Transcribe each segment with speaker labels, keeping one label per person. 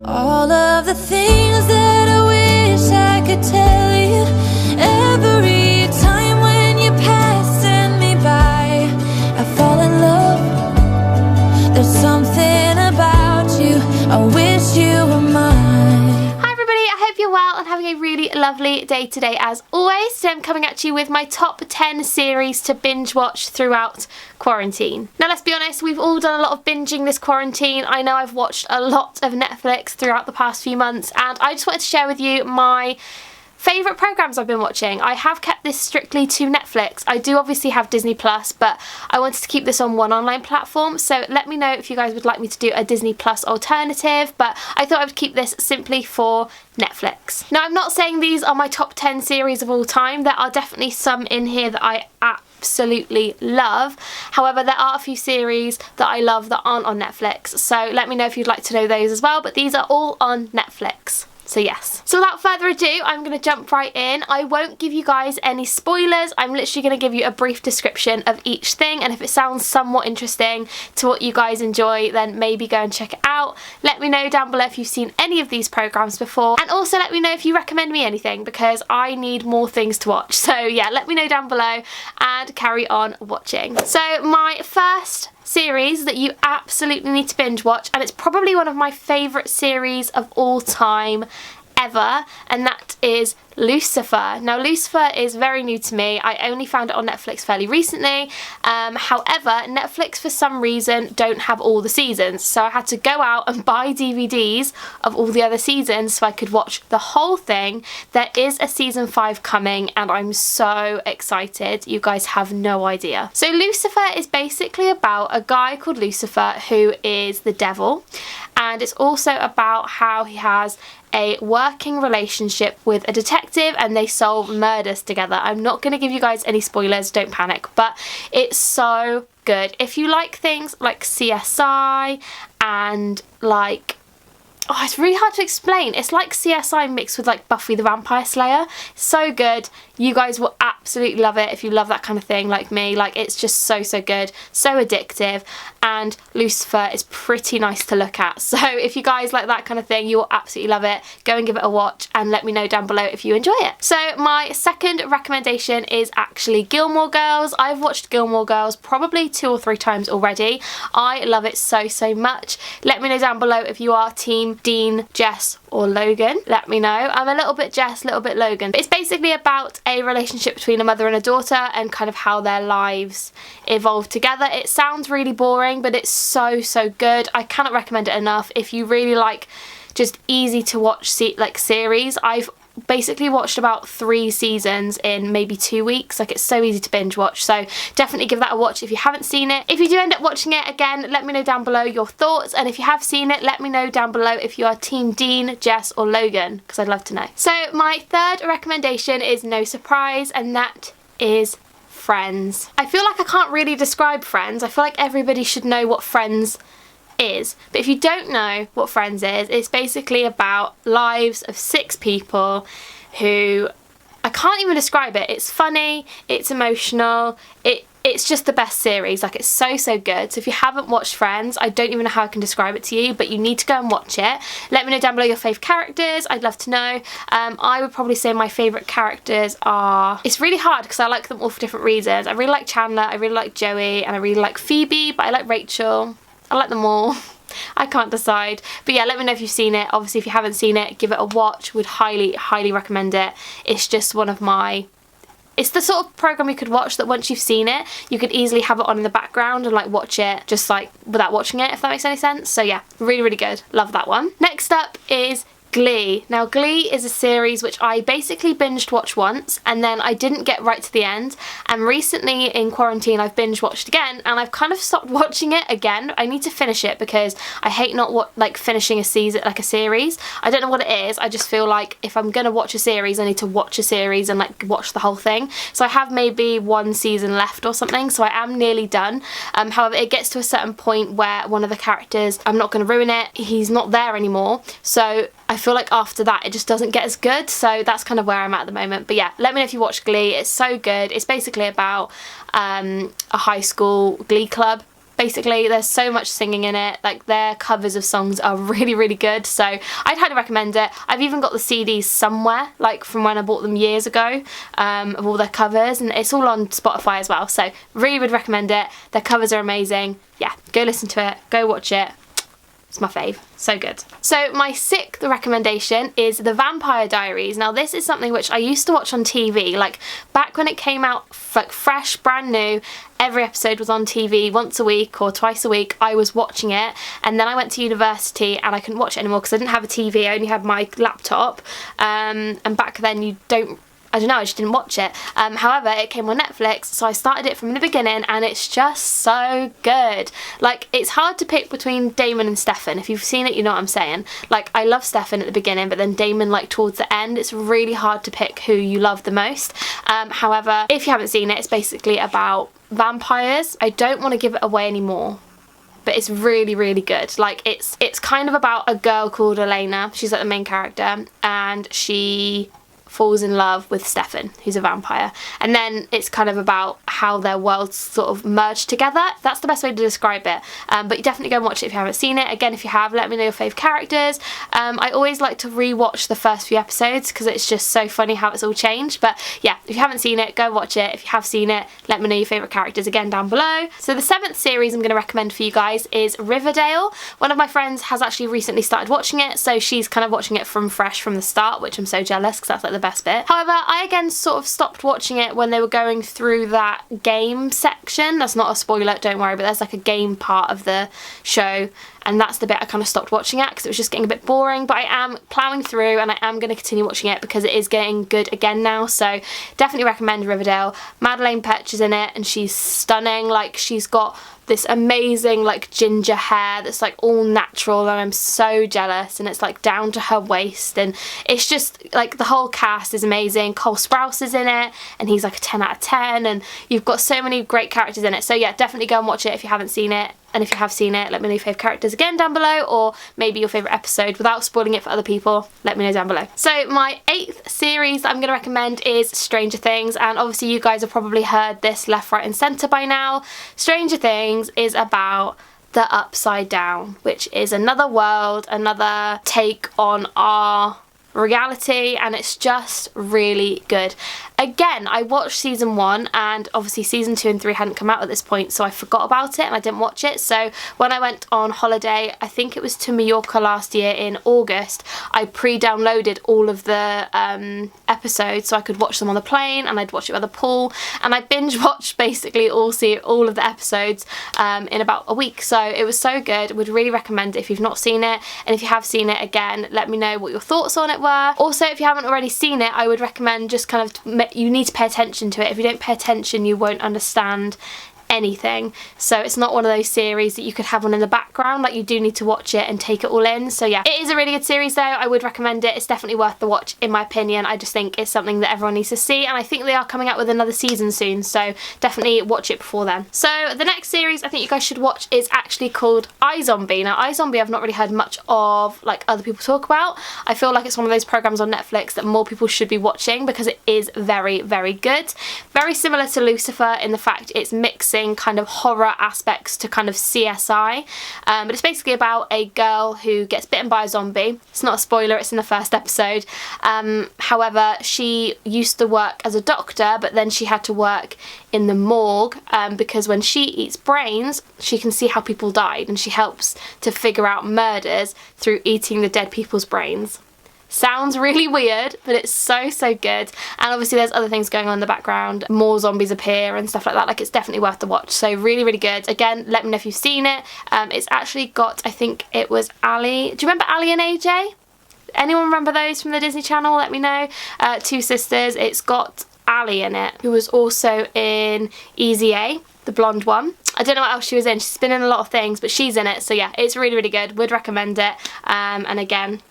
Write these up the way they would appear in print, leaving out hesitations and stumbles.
Speaker 1: All of the things that I wish I could tell you, every time when you're passing me by, I fall in love. There's something about you, I wish you were mine.
Speaker 2: Hi everybody, I hope you're well and having a really lovely day today as always. Today I'm coming at you with my top 10 series to binge watch throughout quarantine. Now let's be honest, we've all done a lot of binging this quarantine. I know I've watched a lot of Netflix throughout the past few months and I just wanted to share with you my favourite programmes I've been watching. I have kept this strictly to Netflix. I do obviously have Disney Plus, but I wanted to keep this on one online platform, so let me know if you guys would like me to do a Disney Plus alternative, but I thought I would keep this simply for Netflix. Now I'm not saying these are my top 10 series of all time. There are definitely some in here that I absolutely love. However, there are a few series that I love that aren't on Netflix, so let me know if you'd like to know those as well, but these are all on Netflix. So yes. So without further ado, I'm going to jump right in. I won't give you guys any spoilers. I'm literally going to give you a brief description of each thing, and if it sounds somewhat interesting to what you guys enjoy, then maybe go and check it out. Let me know down below if you've seen any of these programs before, and also let me know if you recommend me anything because I need more things to watch. So yeah, let me know down below and carry on watching. So my first series that you absolutely need to binge watch, and it's probably one of my favourite series of all time ever, and that is Lucifer. Now Lucifer is very new to me. I only found it on Netflix fairly recently. However, Netflix for some reason don't have all the seasons, so I had to go out and buy DVDs of all the other seasons so I could watch the whole thing. There is a season 5 coming and I'm so excited. You guys have no idea. So Lucifer is basically about a guy called Lucifer who is the devil, and it's also about how he has a working relationship with a detective and they solve murders together. I'm not going to give you guys any spoilers, don't panic, but it's so good. If you like things like CSI and like, oh, it's really hard to explain. It's like CSI mixed with like Buffy the Vampire Slayer. So good. You guys will absolutely love it if you love that kind of thing like me. Like, it's just so good, so addictive, and Lucifer is pretty nice to look at. So if you guys like that kind of thing, you will absolutely love it. Go and give it a watch and let me know down below if you enjoy it. So my second recommendation is actually Gilmore Girls. I've watched Gilmore Girls probably 2 or 3 times already. I love it so much. Let me know down below if you are team Dean, Jess or Logan. Let me know. I'm a little bit Jess, a little bit Logan. It's basically about a relationship between a mother and a daughter and kind of how their lives evolve together. It sounds really boring, but it's so good. I cannot recommend it enough. If you really like just easy to watch series, I've basically watched about 3 seasons in maybe 2 weeks. Like, it's so easy to binge watch, so definitely give that a watch if you haven't seen it. If you do end up watching it, again, let me know down below your thoughts, and if you have seen it, let me know down below if you are team Dean, Jess or Logan, because I'd love to know. So my third recommendation is no surprise, and that is Friends. I feel like I can't really describe Friends. I feel like everybody should know what Friends is, but if you don't know what Friends is, it's basically about lives of 6 people who, I can't even describe it. It's funny, it's emotional, it's just the best series. Like, it's so good. So if you haven't watched Friends, I don't even know how I can describe it to you, but you need to go and watch it. Let me know down below your favourite characters. I'd love to know. I would probably say my favourite characters are, it's really hard because I like them all for different reasons. I really like Chandler, I really like Joey, and I really like Phoebe, but I like Rachel. I like them all. I can't decide. But yeah, let me know if you've seen it. Obviously, if you haven't seen it, give it a watch. Would highly recommend it. It's just one of my... It's the sort of program you could watch that once you've seen it, you could easily have it on in the background and like watch it just like without watching it, if that makes any sense. So yeah, really good. Love that one. Next up is Glee. Now Glee is a series which I basically binged watched once and then I didn't get right to the end, and recently in quarantine I've binge watched again and I've kind of stopped watching it again. I need to finish it because I hate not finishing a season, like a series. I don't know what it is. I just feel like if I'm gonna watch a series, I need to watch a series and like watch the whole thing. So I have maybe 1 season left or something, so I am nearly done. However, it gets to a certain point where one of the characters, I'm not going to ruin it, he's not there anymore, so I feel like after that it just doesn't get as good, so that's kind of where I'm at the moment. But yeah, let me know if you watch Glee. It's so good. It's basically about a high school glee club Basically, there's so much singing in it. Like, their covers of songs are really, really good. So I'd highly recommend it. I've even got the CDs somewhere, like from when I bought them years ago, of all their covers, and it's all on Spotify as well. So really would recommend it. Their covers are amazing. Yeah, go listen to it. Go watch it. It's my fave. So good. So my 6th recommendation is The Vampire Diaries. Now this is something which I used to watch on TV, like back when it came out, like fresh, brand new. Every episode was on TV once a week or twice a week. I was watching it, and then I went to university and I couldn't watch it anymore because I didn't have a TV. I only had my laptop, and back then I don't know, I just didn't watch it. However, it came on Netflix, so I started it from the beginning, and it's just so good. Like, it's hard to pick between Damon and Stefan. If you've seen it, you know what I'm saying. Like, I love Stefan at the beginning, but then Damon, like, towards the end, it's really hard to pick who you love the most. However, if you haven't seen it, it's basically about vampires. I don't want to give it away anymore, but it's really, really good. Like, it's kind of about a girl called Elena. She's like the main character, and she falls in love with Stefan, who's a vampire, and then it's kind of about how their worlds sort of merge together. That's the best way to describe it. But you definitely go and watch it if you haven't seen it. Again, if you have, let me know your favourite characters. I always like to re-watch the first few episodes because it's just so funny how it's all changed. But yeah, if you haven't seen it, go watch it. If you have seen it, let me know your favourite characters again down below. So the 7th series I'm going to recommend for you guys is Riverdale. One of my friends has actually recently started watching it, so she's kind of watching it from fresh from the start, which I'm so jealous because that's like the best bit. However, I again sort of stopped watching it when they were going through that game section. That's not a spoiler, don't worry, but there's like a game part of the show, and that's the bit I kind of stopped watching it because it was just getting a bit boring. But I am ploughing through, and I am going to continue watching it because it is getting good again now. So definitely recommend Riverdale. Madeleine Petsch is in it, and she's stunning. Like, she's got this amazing like ginger hair that's like all natural, and I'm so jealous, and it's like down to her waist, and it's just like the whole cast is amazing. Cole Sprouse is in it, and he's like a 10 out of 10, and you've got so many great characters in it. So yeah, definitely go and watch it if you haven't seen it. And if you have seen it, let me know your favourite characters again down below, or maybe your favourite episode without spoiling it for other people. Let me know down below. So my 8th series that I'm going to recommend is Stranger Things, and obviously you guys have probably heard this left, right and centre by now. Stranger Things is about the Upside Down, which is another world, another take on our reality, and it's just really good. Again, I watched season 1, and obviously season 2 and 3 hadn't come out at this point, so I forgot about it and I didn't watch it. So when I went on holiday, I think it was to Mallorca last year in August, I pre-downloaded all of the episodes so I could watch them on the plane, and I'd watch it by the pool, and I binge watched basically all of the episodes in about a week. So it was so good. Would really recommend it if you've not seen it, and if you have seen it, again, let me know what your thoughts on it were. Also, if you haven't already seen it, I would recommend just kind of, you need to pay attention to it. If you don't pay attention, you won't understand anything. So it's not one of those series that you could have on in the background. Like, you do need to watch it and take it all in. So yeah, it is a really good series though. I would recommend it. It's definitely worth the watch in my opinion. I just think it's something that everyone needs to see, and I think they are coming out with another season soon, so definitely watch it before then. So the next series I think you guys should watch is actually called iZombie. Now iZombie I've not really heard much of, like, other people talk about. I feel like it's one of those programs on Netflix that more people should be watching because it is very, very good. Very similar to Lucifer in the fact it's mixing kind of horror aspects to kind of CSI, but it's basically about a girl who gets bitten by a zombie. It's not a spoiler, it's in the first episode. However, she used to work as a doctor, but then she had to work in the morgue because when she eats brains, she can see how people died, and she helps to figure out murders through eating the dead people's brains. Sounds really weird, but it's so, so good. And obviously there's other things going on in the background. More zombies appear and stuff like that. Like, it's definitely worth the watch. So really, really good. Again, let me know if you've seen it. It's actually got, I think it was Ali. Do you remember Ali and AJ? Anyone remember those from the Disney Channel? Let me know. Two sisters. It's got Ali in it, who was also in Easy A, the blonde one. I don't know what else she was in. She's been in a lot of things, but she's in it. So yeah, it's really, really good. Would recommend it. And again,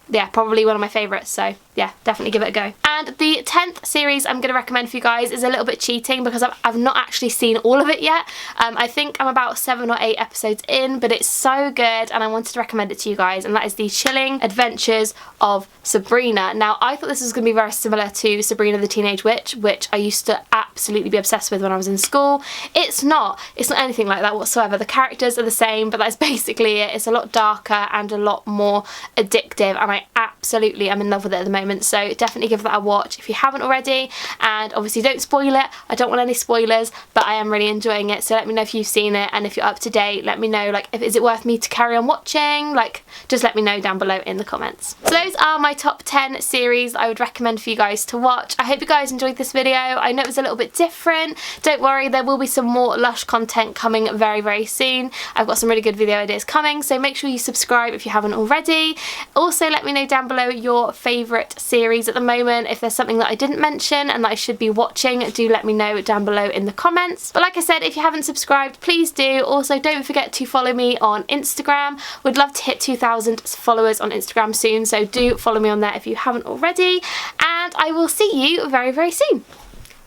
Speaker 2: yeah, probably one of my favourites, so yeah, definitely give it a go. And the 10th series I'm going to recommend for you guys is a little bit cheating because I've not actually seen all of it yet. I think I'm about 7 or 8 episodes in, but it's so good and I wanted to recommend it to you guys, and that is The Chilling Adventures of Sabrina. Now, I thought this was going to be very similar to Sabrina the Teenage Witch, which I used to absolutely be obsessed with when I was in school. It's not anything like that whatsoever. The characters are the same, but that's basically it. It's a lot darker and a lot more addictive, and I absolutely am in love with it at the moment, so definitely give that a watch if you haven't already. And obviously don't spoil it, I don't want any spoilers, but I am really enjoying it, so let me know if you've seen it, and if you're up to date, let me know, like, is it worth me to carry on watching? Like, just let me know down below in the comments. So those are my top 10 series I would recommend for you guys to watch. I hope you guys enjoyed this video. I know it was a little bit different. Don't worry, there will be some more Lush content coming very, very soon. I've got some really good video ideas coming, so make sure you subscribe if you haven't already. Also, let me know down below your favourite series at the moment. If there's something that I didn't mention and that I should be watching, do let me know down below in the comments. But like I said, if you haven't subscribed, please do. Also, don't forget to follow me on Instagram. We'd love to hit 2,000 followers on Instagram soon, so do follow me on there if you haven't already. And I will see you very, very soon.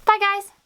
Speaker 2: Bye, guys.